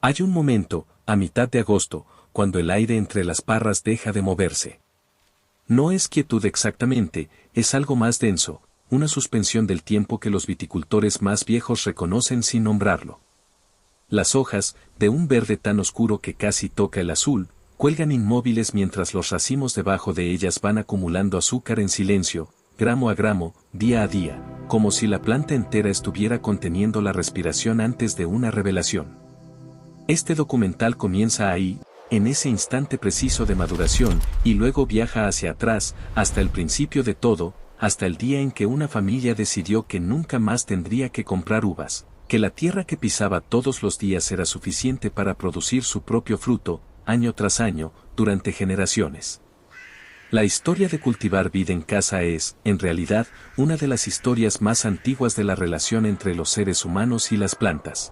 Hay un momento, a mitad de agosto, cuando el aire entre las parras deja de moverse. No es quietud exactamente, es algo más denso, una suspensión del tiempo que los viticultores más viejos reconocen sin nombrarlo. Las hojas, de un verde tan oscuro que casi toca el azul, cuelgan inmóviles mientras los racimos debajo de ellas van acumulando azúcar en silencio, gramo a gramo, día a día, como si la planta entera estuviera conteniendo la respiración antes de una revelación. Este documental comienza ahí, en ese instante preciso de maduración, y luego viaja hacia atrás, hasta el principio de todo, hasta el día en que una familia decidió que nunca más tendría que comprar uvas, que la tierra que pisaba todos los días era suficiente para producir su propio fruto, año tras año, durante generaciones. La historia de cultivar vid en casa es, en realidad, una de las historias más antiguas de la relación entre los seres humanos y las plantas.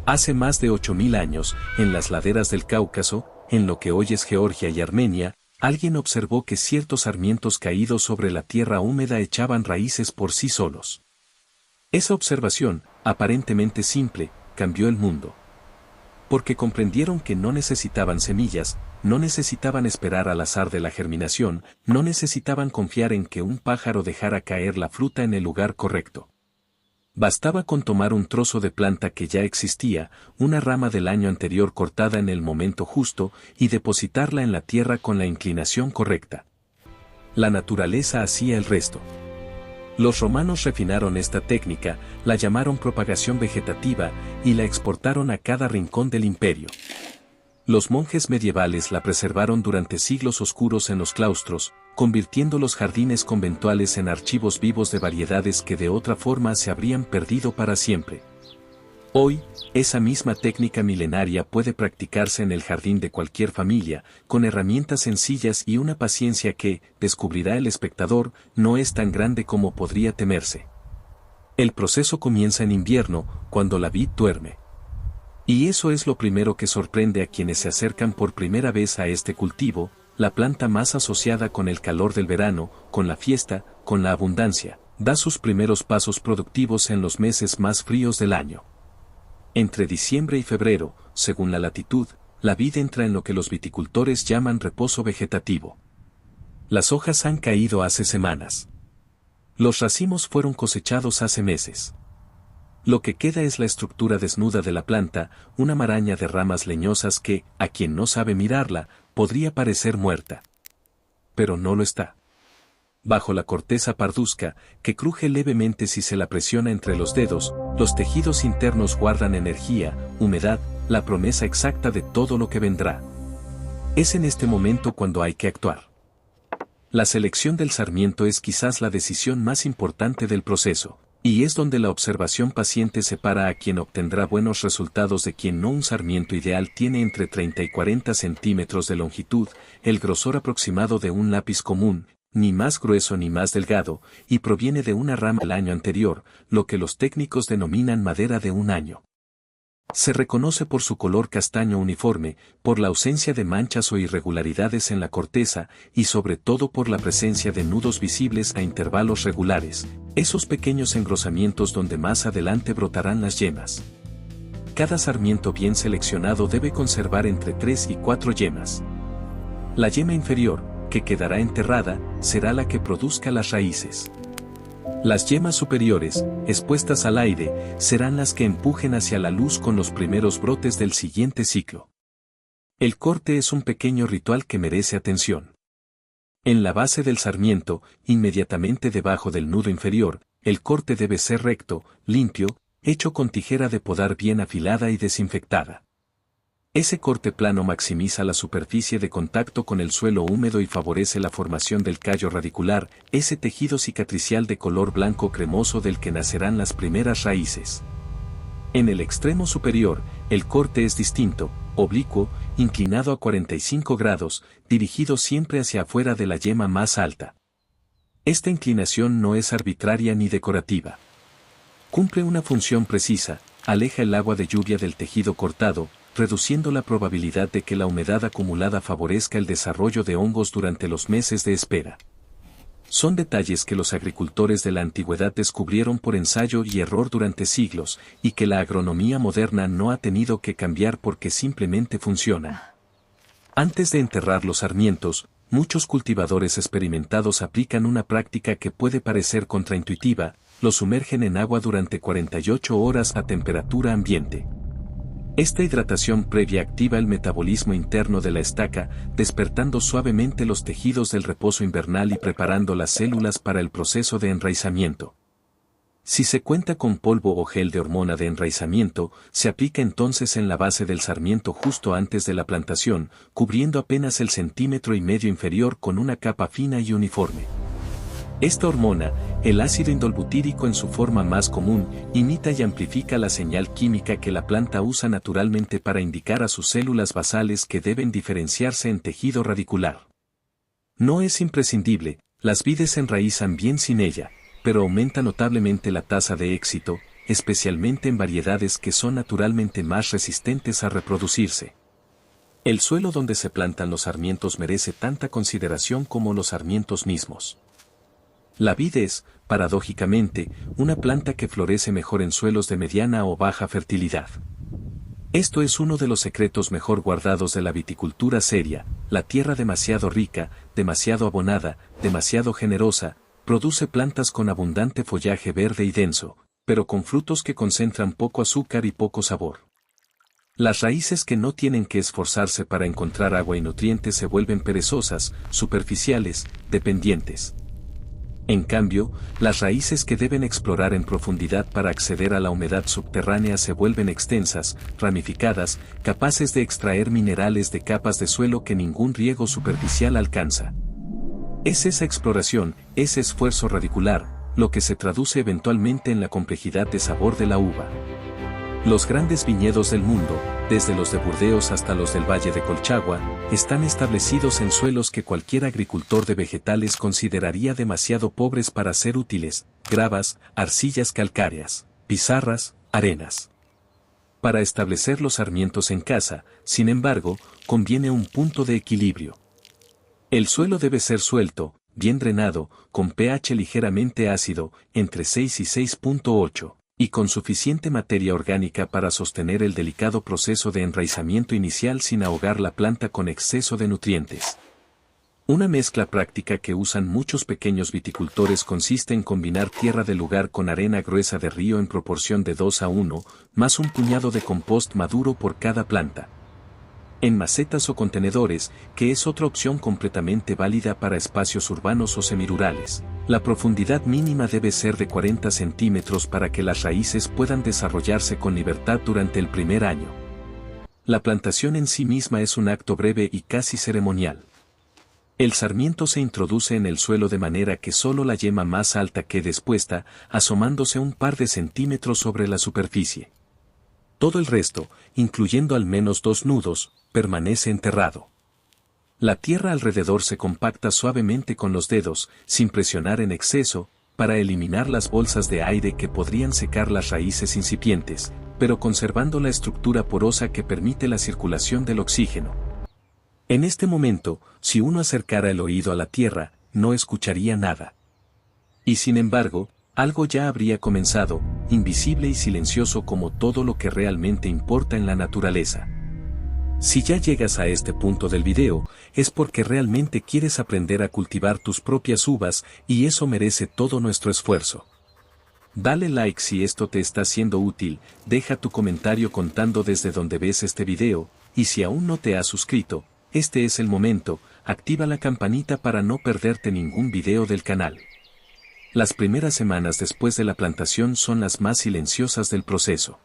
Hace más de 8000 años, en las laderas del Cáucaso, en lo que hoy es Georgia y Armenia, alguien observó que ciertos sarmientos caídos sobre la tierra húmeda echaban raíces por sí solos. Esa observación, aparentemente simple, cambió el mundo. Porque comprendieron que no necesitaban semillas, no necesitaban esperar al azar de la germinación, no necesitaban confiar en que un pájaro dejara caer la fruta en el lugar correcto. Bastaba con tomar un trozo de planta que ya existía, una rama del año anterior cortada en el momento justo, y depositarla en la tierra con la inclinación correcta. La naturaleza hacía el resto. Los romanos refinaron esta técnica, la llamaron propagación vegetativa, y la exportaron a cada rincón del imperio. Los monjes medievales la preservaron durante siglos oscuros en los claustros, convirtiendo los jardines conventuales en archivos vivos de variedades que de otra forma se habrían perdido para siempre. Hoy, esa misma técnica milenaria puede practicarse en el jardín de cualquier familia, con herramientas sencillas y una paciencia que, descubrirá el espectador, no es tan grande como podría temerse. El proceso comienza en invierno, cuando la vid duerme. Y eso es lo primero que sorprende a quienes se acercan por primera vez a este cultivo, la planta más asociada con el calor del verano, con la fiesta, con la abundancia, da sus primeros pasos productivos en los meses más fríos del año. Entre diciembre y febrero, según la latitud, la vid entra en lo que los viticultores llaman reposo vegetativo. Las hojas han caído hace semanas. Los racimos fueron cosechados hace meses. Lo que queda es la estructura desnuda de la planta, una maraña de ramas leñosas que, a quien no sabe mirarla, podría parecer muerta. Pero no lo está. Bajo la corteza parduzca, que cruje levemente si se la presiona entre los dedos, los tejidos internos guardan energía, humedad, la promesa exacta de todo lo que vendrá. Es en este momento cuando hay que actuar. La selección del sarmiento es quizás la decisión más importante del proceso, y es donde la observación paciente separa a quien obtendrá buenos resultados de quien no. Un sarmiento ideal tiene entre 30 y 40 centímetros de longitud, el grosor aproximado de un lápiz común, ni más grueso ni más delgado, y proviene de una rama del año anterior, lo que los técnicos denominan madera de un año. Se reconoce por su color castaño uniforme, por la ausencia de manchas o irregularidades en la corteza, y sobre todo por la presencia de nudos visibles a intervalos regulares, esos pequeños engrosamientos donde más adelante brotarán las yemas. Cada sarmiento bien seleccionado debe conservar entre 3 y 4 yemas. La yema inferior, que quedará enterrada, será la que produzca las raíces. Las yemas superiores, expuestas al aire, serán las que empujen hacia la luz con los primeros brotes del siguiente ciclo. El corte es un pequeño ritual que merece atención. En la base del sarmiento, inmediatamente debajo del nudo inferior, el corte debe ser recto, limpio, hecho con tijera de podar bien afilada y desinfectada. Ese corte plano maximiza la superficie de contacto con el suelo húmedo y favorece la formación del callo radicular, ese tejido cicatricial de color blanco cremoso del que nacerán las primeras raíces. En el extremo superior, el corte es distinto, oblicuo, inclinado a 45 grados, dirigido siempre hacia afuera de la yema más alta. Esta inclinación no es arbitraria ni decorativa. Cumple una función precisa, aleja el agua de lluvia del tejido cortado, reduciendo la probabilidad de que la humedad acumulada favorezca el desarrollo de hongos durante los meses de espera. Son detalles que los agricultores de la antigüedad descubrieron por ensayo y error durante siglos, y que la agronomía moderna no ha tenido que cambiar porque simplemente funciona. Antes de enterrar los sarmientos, muchos cultivadores experimentados aplican una práctica que puede parecer contraintuitiva: los sumergen en agua durante 48 horas a temperatura ambiente. Esta hidratación previa activa el metabolismo interno de la estaca, despertando suavemente los tejidos del reposo invernal y preparando las células para el proceso de enraizamiento. Si se cuenta con polvo o gel de hormona de enraizamiento, se aplica entonces en la base del sarmiento justo antes de la plantación, cubriendo apenas el 1,5 centímetros inferior con una capa fina y uniforme. Esta hormona, el ácido indolbutírico en su forma más común, imita y amplifica la señal química que la planta usa naturalmente para indicar a sus células basales que deben diferenciarse en tejido radicular. No es imprescindible, las vides se enraizan bien sin ella, pero aumenta notablemente la tasa de éxito, especialmente en variedades que son naturalmente más resistentes a reproducirse. El suelo donde se plantan los sarmientos merece tanta consideración como los sarmientos mismos. La vid es, paradójicamente, una planta que florece mejor en suelos de mediana o baja fertilidad. Esto es uno de los secretos mejor guardados de la viticultura seria: la tierra demasiado rica, demasiado abonada, demasiado generosa, produce plantas con abundante follaje verde y denso, pero con frutos que concentran poco azúcar y poco sabor. Las raíces que no tienen que esforzarse para encontrar agua y nutrientes se vuelven perezosas, superficiales, dependientes. En cambio, las raíces que deben explorar en profundidad para acceder a la humedad subterránea se vuelven extensas, ramificadas, capaces de extraer minerales de capas de suelo que ningún riego superficial alcanza. Es esa exploración, ese esfuerzo radicular, lo que se traduce eventualmente en la complejidad de sabor de la uva. Los grandes viñedos del mundo, desde los de Burdeos hasta los del Valle de Colchagua, están establecidos en suelos que cualquier agricultor de vegetales consideraría demasiado pobres para ser útiles: gravas, arcillas calcáreas, pizarras, arenas. Para establecer los sarmientos en casa, sin embargo, conviene un punto de equilibrio. El suelo debe ser suelto, bien drenado, con pH ligeramente ácido, entre 6 y 6.8. Y con suficiente materia orgánica para sostener el delicado proceso de enraizamiento inicial sin ahogar la planta con exceso de nutrientes. Una mezcla práctica que usan muchos pequeños viticultores consiste en combinar tierra de lugar con arena gruesa de río en proporción de 2:1, más un puñado de compost maduro por cada planta. En macetas o contenedores, que es otra opción completamente válida para espacios urbanos o semirurales, la profundidad mínima debe ser de 40 centímetros para que las raíces puedan desarrollarse con libertad durante el primer año. La plantación en sí misma es un acto breve y casi ceremonial. El sarmiento se introduce en el suelo de manera que solo la yema más alta quede expuesta, asomándose un par de centímetros sobre la superficie. Todo el resto, incluyendo al menos 2 nudos, permanece enterrado. La tierra alrededor se compacta suavemente con los dedos, sin presionar en exceso, para eliminar las bolsas de aire que podrían secar las raíces incipientes, pero conservando la estructura porosa que permite la circulación del oxígeno. En este momento, si uno acercara el oído a la tierra, no escucharía nada. Y sin embargo, algo ya habría comenzado, invisible y silencioso como todo lo que realmente importa en la naturaleza. Si ya llegas a este punto del video, es porque realmente quieres aprender a cultivar tus propias uvas, y eso merece todo nuestro esfuerzo. Dale like si esto te está siendo útil, deja tu comentario contando desde donde ves este video, y si aún no te has suscrito, este es el momento, activa la campanita para no perderte ningún video del canal. Las primeras semanas después de la plantación son las más silenciosas del proceso.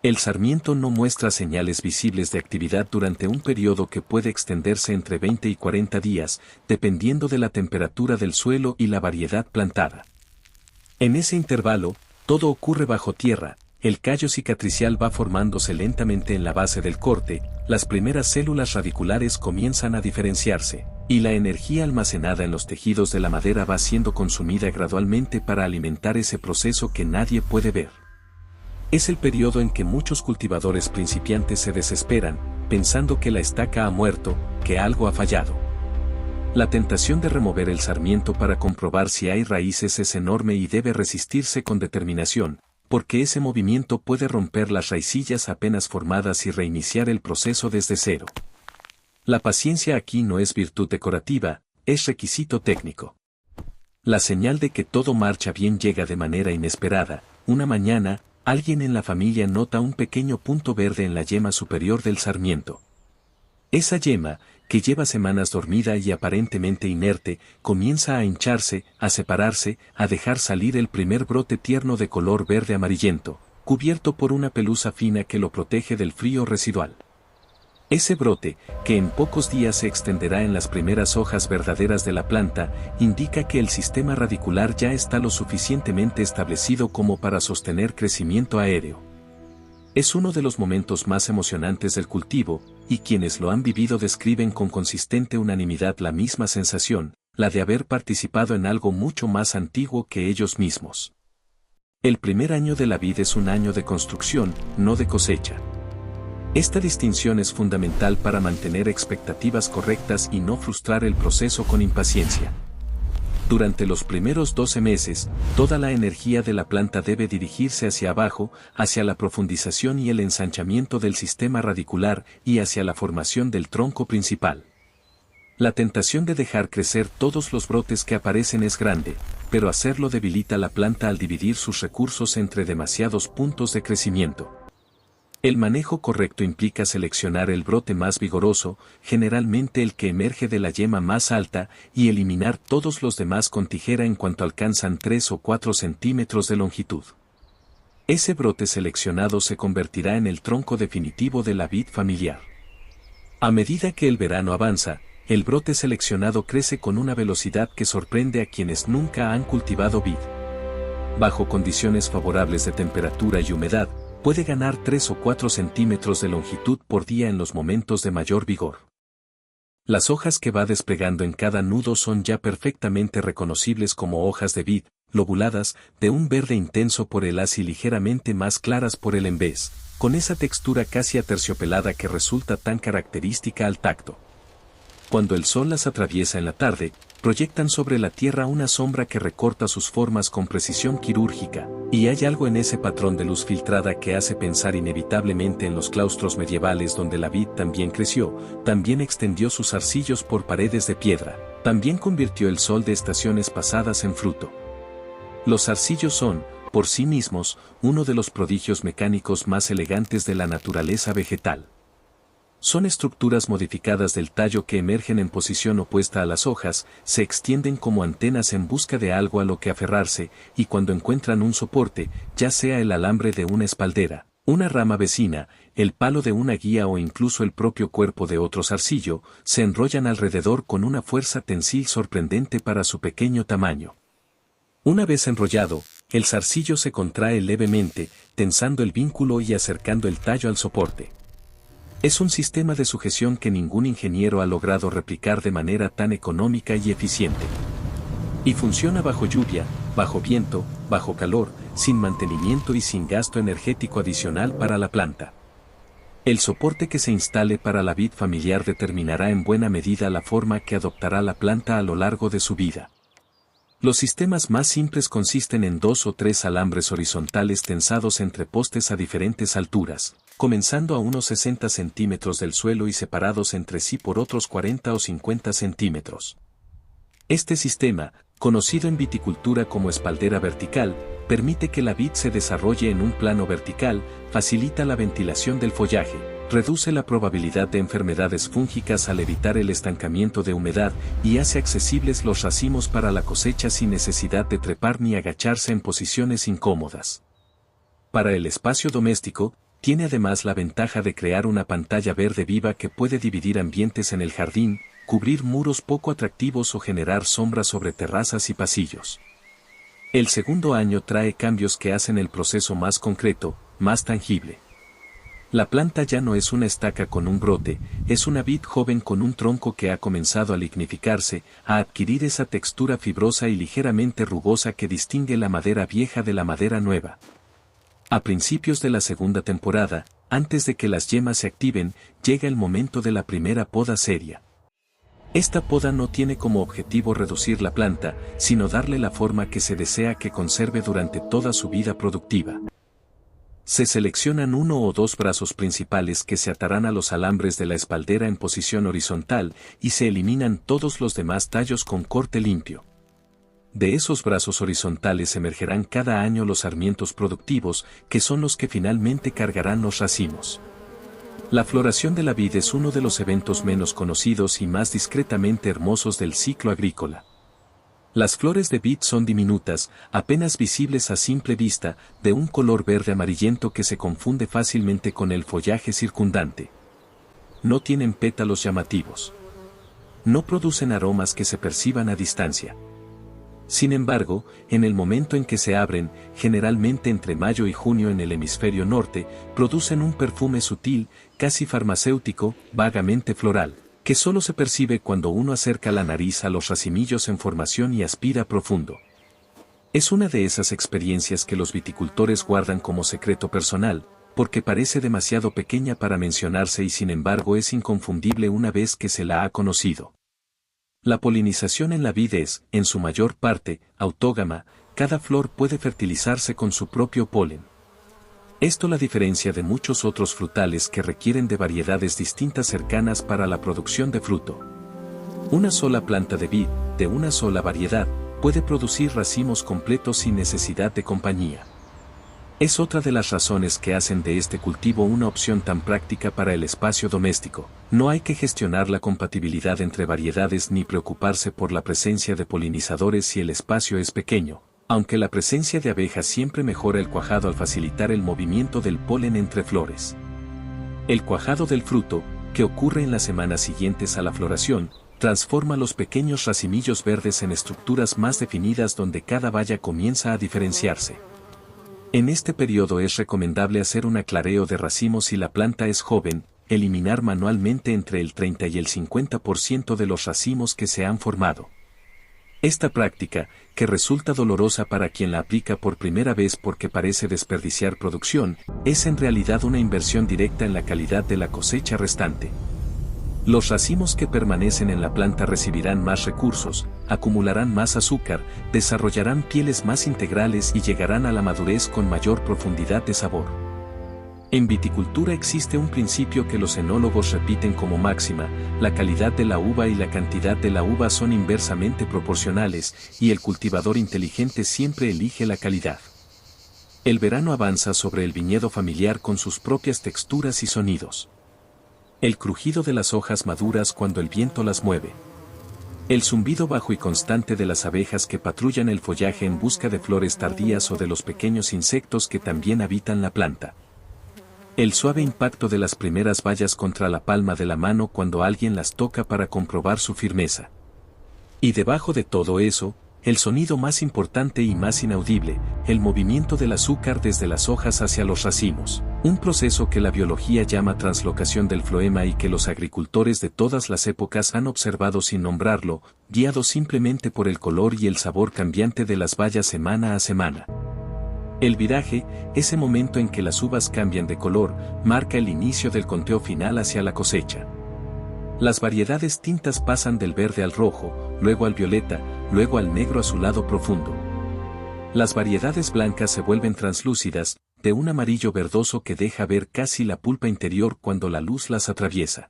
El sarmiento no muestra señales visibles de actividad durante un periodo que puede extenderse entre 20 y 40 días, dependiendo de la temperatura del suelo y la variedad plantada. En ese intervalo, todo ocurre bajo tierra, el callo cicatricial va formándose lentamente en la base del corte, las primeras células radiculares comienzan a diferenciarse, y la energía almacenada en los tejidos de la madera va siendo consumida gradualmente para alimentar ese proceso que nadie puede ver. Es el periodo en que muchos cultivadores principiantes se desesperan, pensando que la estaca ha muerto, que algo ha fallado. La tentación de remover el sarmiento para comprobar si hay raíces es enorme y debe resistirse con determinación, porque ese movimiento puede romper las raicillas apenas formadas y reiniciar el proceso desde cero. La paciencia aquí no es virtud decorativa, es requisito técnico. La señal de que todo marcha bien llega de manera inesperada. Una mañana, alguien en la familia nota un pequeño punto verde en la yema superior del sarmiento. Esa yema, que lleva semanas dormida y aparentemente inerte, comienza a hincharse, a separarse, a dejar salir el primer brote tierno de color verde amarillento, cubierto por una pelusa fina que lo protege del frío residual. Ese brote, que en pocos días se extenderá en las primeras hojas verdaderas de la planta, indica que el sistema radicular ya está lo suficientemente establecido como para sostener crecimiento aéreo. Es uno de los momentos más emocionantes del cultivo, y quienes lo han vivido describen con consistente unanimidad la misma sensación, la de haber participado en algo mucho más antiguo que ellos mismos. El primer año de la vid es un año de construcción, no de cosecha. Esta distinción es fundamental para mantener expectativas correctas y no frustrar el proceso con impaciencia. Durante los primeros 12 meses, toda la energía de la planta debe dirigirse hacia abajo, hacia la profundización y el ensanchamiento del sistema radicular y hacia la formación del tronco principal. La tentación de dejar crecer todos los brotes que aparecen es grande, pero hacerlo debilita la planta al dividir sus recursos entre demasiados puntos de crecimiento. El manejo correcto implica seleccionar el brote más vigoroso, generalmente el que emerge de la yema más alta, y eliminar todos los demás con tijera en cuanto alcanzan 3 o 4 centímetros de longitud. Ese brote seleccionado se convertirá en el tronco definitivo de la vid familiar. A medida que el verano avanza, el brote seleccionado crece con una velocidad que sorprende a quienes nunca han cultivado vid. Bajo condiciones favorables de temperatura y humedad, puede ganar 3 o 4 centímetros de longitud por día en los momentos de mayor vigor. Las hojas que va desplegando en cada nudo son ya perfectamente reconocibles como hojas de vid, lobuladas, de un verde intenso por el haz y ligeramente más claras por el embés, con esa textura casi aterciopelada que resulta tan característica al tacto. Cuando el sol las atraviesa en la tarde, proyectan sobre la tierra una sombra que recorta sus formas con precisión quirúrgica, y hay algo en ese patrón de luz filtrada que hace pensar inevitablemente en los claustros medievales donde la vid también creció, también extendió sus zarcillos por paredes de piedra, también convirtió el sol de estaciones pasadas en fruto. Los zarcillos son, por sí mismos, uno de los prodigios mecánicos más elegantes de la naturaleza vegetal. Son estructuras modificadas del tallo que emergen en posición opuesta a las hojas, se extienden como antenas en busca de algo a lo que aferrarse, y cuando encuentran un soporte, ya sea el alambre de una espaldera, una rama vecina, el palo de una guía o incluso el propio cuerpo de otro zarcillo, se enrollan alrededor con una fuerza tensil sorprendente para su pequeño tamaño. Una vez enrollado, el zarcillo se contrae levemente, tensando el vínculo y acercando el tallo al soporte. Es un sistema de sujeción que ningún ingeniero ha logrado replicar de manera tan económica y eficiente. Y funciona bajo lluvia, bajo viento, bajo calor, sin mantenimiento y sin gasto energético adicional para la planta. El soporte que se instale para la vid familiar determinará en buena medida la forma que adoptará la planta a lo largo de su vida. Los sistemas más simples consisten en 2 o 3 alambres horizontales tensados entre postes a diferentes alturas, comenzando a unos 60 centímetros del suelo y separados entre sí por otros 40 o 50 centímetros. Este sistema, conocido en viticultura como espaldera vertical, permite que la vid se desarrolle en un plano vertical, facilita la ventilación del follaje, reduce la probabilidad de enfermedades fúngicas al evitar el estancamiento de humedad y hace accesibles los racimos para la cosecha sin necesidad de trepar ni agacharse en posiciones incómodas. Para el espacio doméstico, tiene además la ventaja de crear una pantalla verde viva que puede dividir ambientes en el jardín, cubrir muros poco atractivos o generar sombras sobre terrazas y pasillos. El segundo año trae cambios que hacen el proceso más concreto, más tangible. La planta ya no es una estaca con un brote, es una vid joven con un tronco que ha comenzado a lignificarse, a adquirir esa textura fibrosa y ligeramente rugosa que distingue la madera vieja de la madera nueva. A principios de la segunda temporada, antes de que las yemas se activen, llega el momento de la primera poda seria. Esta poda no tiene como objetivo reducir la planta, sino darle la forma que se desea que conserve durante toda su vida productiva. Se seleccionan uno o dos brazos principales que se atarán a los alambres de la espaldera en posición horizontal y se eliminan todos los demás tallos con corte limpio. De esos brazos horizontales emergerán cada año los sarmientos productivos, que son los que finalmente cargarán los racimos. La floración de la vid es uno de los eventos menos conocidos y más discretamente hermosos del ciclo agrícola. Las flores de vid son diminutas, apenas visibles a simple vista, de un color verde amarillento que se confunde fácilmente con el follaje circundante. No tienen pétalos llamativos. No producen aromas que se perciban a distancia. Sin embargo, en el momento en que se abren, generalmente entre mayo y junio en el hemisferio norte, producen un perfume sutil, casi farmacéutico, vagamente floral, que solo se percibe cuando uno acerca la nariz a los racimillos en formación y aspira profundo. Es una de esas experiencias que los viticultores guardan como secreto personal, porque parece demasiado pequeña para mencionarse y sin embargo es inconfundible una vez que se la ha conocido. La polinización en la vid es, en su mayor parte, autógama, cada flor puede fertilizarse con su propio polen. Esto la diferencia de muchos otros frutales que requieren de variedades distintas cercanas para la producción de fruto. Una sola planta de vid, de una sola variedad, puede producir racimos completos sin necesidad de compañía. Es otra de las razones que hacen de este cultivo una opción tan práctica para el espacio doméstico. No hay que gestionar la compatibilidad entre variedades ni preocuparse por la presencia de polinizadores si el espacio es pequeño, aunque la presencia de abejas siempre mejora el cuajado al facilitar el movimiento del polen entre flores. El cuajado del fruto, que ocurre en las semanas siguientes a la floración, transforma los pequeños racimillos verdes en estructuras más definidas donde cada baya comienza a diferenciarse. En este periodo es recomendable hacer un aclareo de racimos si la planta es joven, eliminar manualmente entre el 30 y el 50% de los racimos que se han formado. Esta práctica, que resulta dolorosa para quien la aplica por primera vez porque parece desperdiciar producción, es en realidad una inversión directa en la calidad de la cosecha restante. Los racimos que permanecen en la planta recibirán más recursos, acumularán más azúcar, desarrollarán pieles más integrales y llegarán a la madurez con mayor profundidad de sabor. En viticultura existe un principio que los enólogos repiten como máxima: la calidad de la uva y la cantidad de la uva son inversamente proporcionales, y el cultivador inteligente siempre elige la calidad. El verano avanza sobre el viñedo familiar con sus propias texturas y sonidos. El crujido de las hojas maduras cuando el viento las mueve. El zumbido bajo y constante de las abejas que patrullan el follaje en busca de flores tardías o de los pequeños insectos que también habitan la planta. El suave impacto de las primeras bayas contra la palma de la mano cuando alguien las toca para comprobar su firmeza. Y debajo de todo eso, el sonido más importante y más inaudible, el movimiento del azúcar desde las hojas hacia los racimos, un proceso que la biología llama translocación del floema y que los agricultores de todas las épocas han observado sin nombrarlo, guiados simplemente por el color y el sabor cambiante de las bayas semana a semana. El viraje, ese momento en que las uvas cambian de color, marca el inicio del conteo final hacia la cosecha. Las variedades tintas pasan del verde al rojo, luego al violeta, luego al negro azulado profundo. Las variedades blancas se vuelven translúcidas, de un amarillo verdoso que deja ver casi la pulpa interior cuando la luz las atraviesa.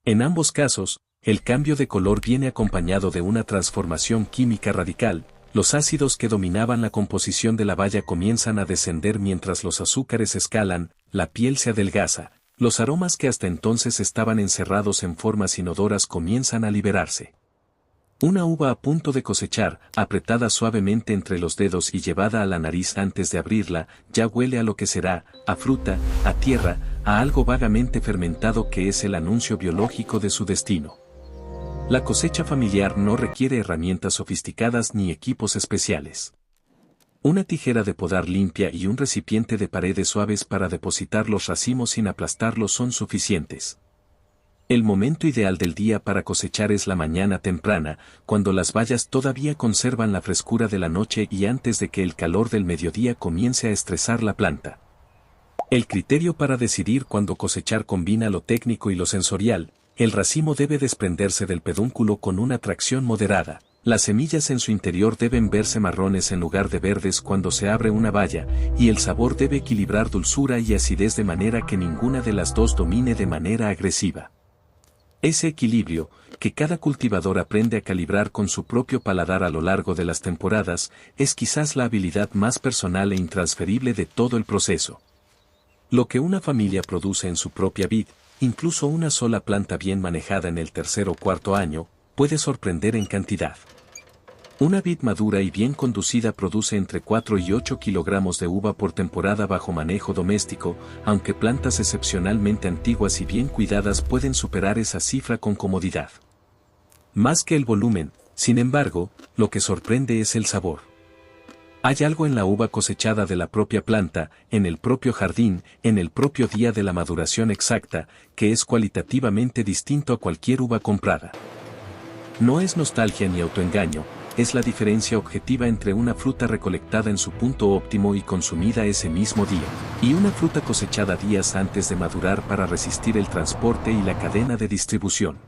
En ambos casos, el cambio de color viene acompañado de una transformación química radical. Los ácidos que dominaban la composición de la baya comienzan a descender mientras los azúcares escalan, la piel se adelgaza. Los aromas que hasta entonces estaban encerrados en formas inodoras comienzan a liberarse. Una uva a punto de cosechar, apretada suavemente entre los dedos y llevada a la nariz antes de abrirla, ya huele a lo que será, a fruta, a tierra, a algo vagamente fermentado que es el anuncio biológico de su destino. La cosecha familiar no requiere herramientas sofisticadas ni equipos especiales. Una tijera de podar limpia y un recipiente de paredes suaves para depositar los racimos sin aplastarlos son suficientes. El momento ideal del día para cosechar es la mañana temprana, cuando las bayas todavía conservan la frescura de la noche y antes de que el calor del mediodía comience a estresar la planta. El criterio para decidir cuándo cosechar combina lo técnico y lo sensorial. el racimo debe desprenderse del pedúnculo con una tracción moderada. Las semillas en su interior deben verse marrones en lugar de verdes cuando se abre una baya, y el sabor debe equilibrar dulzura y acidez de manera que ninguna de las dos domine de manera agresiva. Ese equilibrio, que cada cultivador aprende a calibrar con su propio paladar a lo largo de las temporadas, es quizás la habilidad más personal e intransferible de todo el proceso. Lo que una familia produce en su propia vid, incluso una sola planta bien manejada en el tercer o cuarto año, puede sorprender en cantidad. Una vid madura y bien conducida produce entre 4 y 8 kilogramos de uva por temporada bajo manejo doméstico, aunque plantas excepcionalmente antiguas y bien cuidadas pueden superar esa cifra con comodidad. Más que el volumen, sin embargo, lo que sorprende es el sabor. Hay algo en la uva cosechada de la propia planta, en el propio jardín, en el propio día de la maduración exacta, que es cualitativamente distinto a cualquier uva comprada. No es nostalgia ni autoengaño, es la diferencia objetiva entre una fruta recolectada en su punto óptimo y consumida ese mismo día, y una fruta cosechada días antes de madurar para resistir el transporte y la cadena de distribución.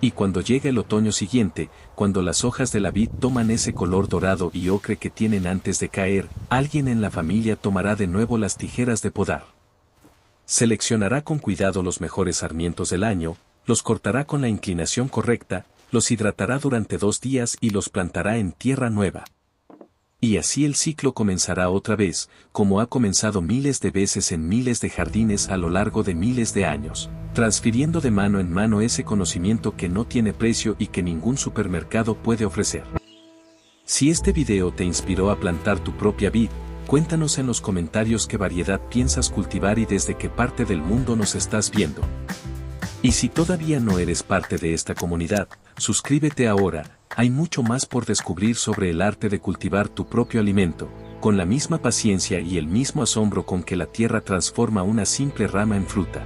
Y cuando llega el otoño siguiente, cuando las hojas de la vid toman ese color dorado y ocre que tienen antes de caer, alguien en la familia tomará de nuevo las tijeras de podar. Seleccionará con cuidado los mejores sarmientos del año, los cortará con la inclinación correcta, los hidratará durante 2 días y los plantará en tierra nueva. Y así el ciclo comenzará otra vez, como ha comenzado miles de veces en miles de jardines a lo largo de miles de años, transfiriendo de mano en mano ese conocimiento que no tiene precio y que ningún supermercado puede ofrecer. Si este video te inspiró a plantar tu propia vid, cuéntanos en los comentarios qué variedad piensas cultivar y desde qué parte del mundo nos estás viendo. Y si todavía no eres parte de esta comunidad, suscríbete ahora, hay mucho más por descubrir sobre el arte de cultivar tu propio alimento, con la misma paciencia y el mismo asombro con que la tierra transforma una simple rama en fruta.